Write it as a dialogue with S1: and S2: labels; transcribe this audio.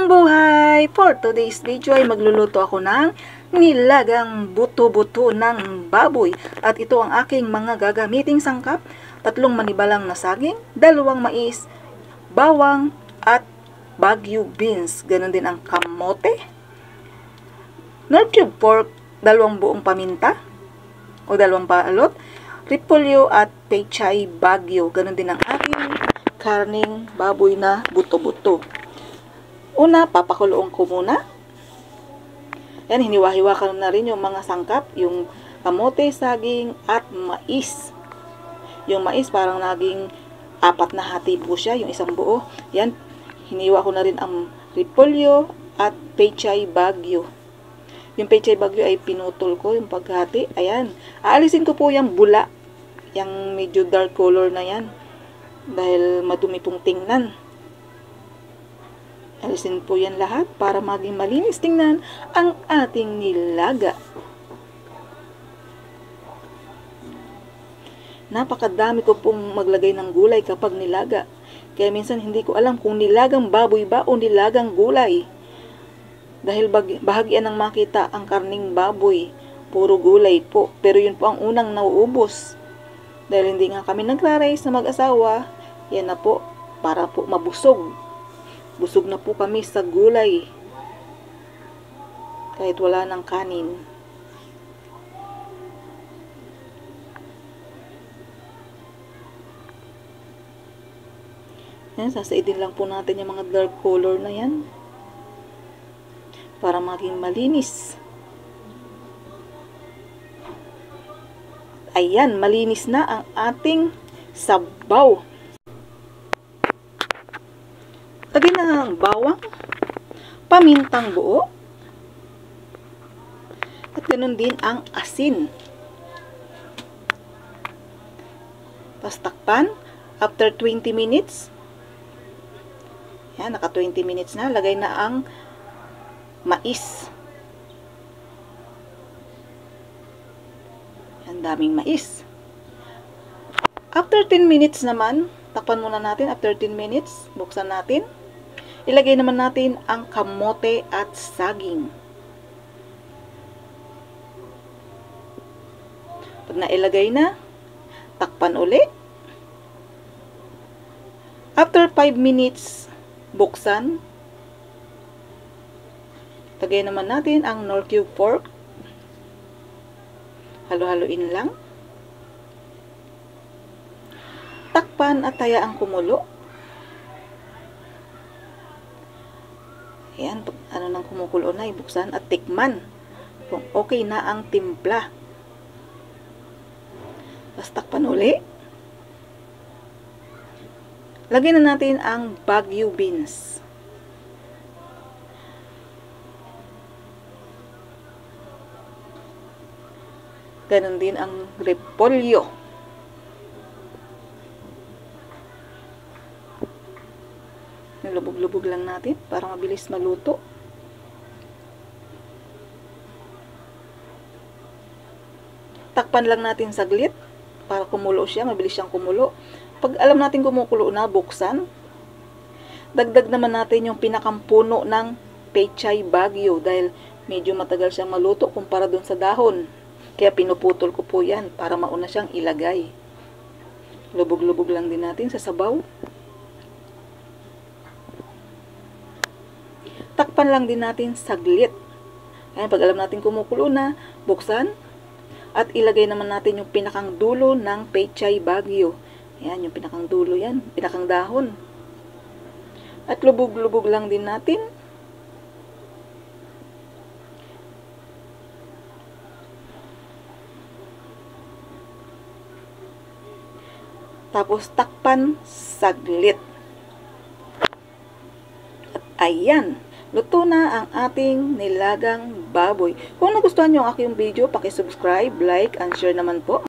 S1: Magandang buhay! For today's video ay magluluto ako ng nilagang buto-buto ng baboy. At ito ang aking mga gagamiting sangkap. 3 manibalang na saging, 2 mais, bawang, at Baguio beans. Ganon din ang kamote. Nor cube pork, 2 buong paminta o 2 balot, repolyo at pechay Baguio. Ganon din ang aking karning baboy na buto-buto. Una, papakuloon ko muna. Yan, hiniwa-hiwa ko na rin yung mga sangkap, yung kamote, saging, at mais. Yung mais parang naging 4 na hati po siya, yung isang buo. Yan, hiniwa ko na rin ang repolyo at pechay Baguio. Yung pechay Baguio ay pinutol ko yung paghati. Ayan, aalisin ko po yung bula, yung medyo dark color na yan. Dahil madumi pong tingnan. Alisin po yan lahat para maging malinis tingnan ang ating nilaga. Napakadami ko pong maglagay ng gulay kapag nilaga. Kaya minsan hindi ko alam kung nilagang baboy ba o nilagang gulay. Dahil bahagyan ng makita ang karning baboy. Puro gulay po. Pero yun po ang unang nauubos. Dahil hindi nga kami nagra-raise na mag-asawa. Yan na po. Para po mabusog. Busog na po kami sa gulay. Kahit wala ng kanin. Yan, sasaidin lang po natin yung mga dark color na yan. Para maging malinis. Ayan, malinis na ang ating sabaw. Lagyan na ng bawang, pamintang buo, at ganoon din ang asin. Tapos takpan, after 20 minutes, yan, naka 20 minutes na, lagay na ang mais. Yan, daming mais. After 10 minutes naman, takpan muna natin, after 10 minutes, buksan natin. Ilagay naman natin ang kamote at saging. Pag nailagay na, takpan uli. After 5 minutes, buksan. Lagay naman natin ang nor cube pork. Halo-haloin lang. Takpan at hayaang kumulo. Ayan, ano nang kumukulo na, ibuksan at tikman kung okay na ang timpla. Tapos takpan uli. Lagyan na natin ang Baguio beans. Ganon din ang repolyo. Lubog-lubog lang natin para mabilis maluto. Takpan lang natin saglit para kumulo siya, mabilis siyang kumulo. Pag alam natin kumukulo na, buksan. Dagdag naman natin yung pinakampuno ng pechay Baguio dahil medyo matagal siyang maluto kumpara dun sa dahon. Kaya pinuputol ko po yan para mauna siyang ilagay. Lubog-lubog lang din natin sa sabaw. Takpan lang din natin saglit. Ayan, pag alam natin kumukulo na, buksan. At ilagay naman natin yung pinakang dulo ng pechay Baguio. Ayan, yung pinakang dulo yan. Pinakang dahon. At lubog-lubog lang din natin. Tapos takpan saglit. At ayan. Luto na ang ating nilagang baboy. Kung nagustuhan nyo ang aking video, paki-subscribe, like, and share naman po.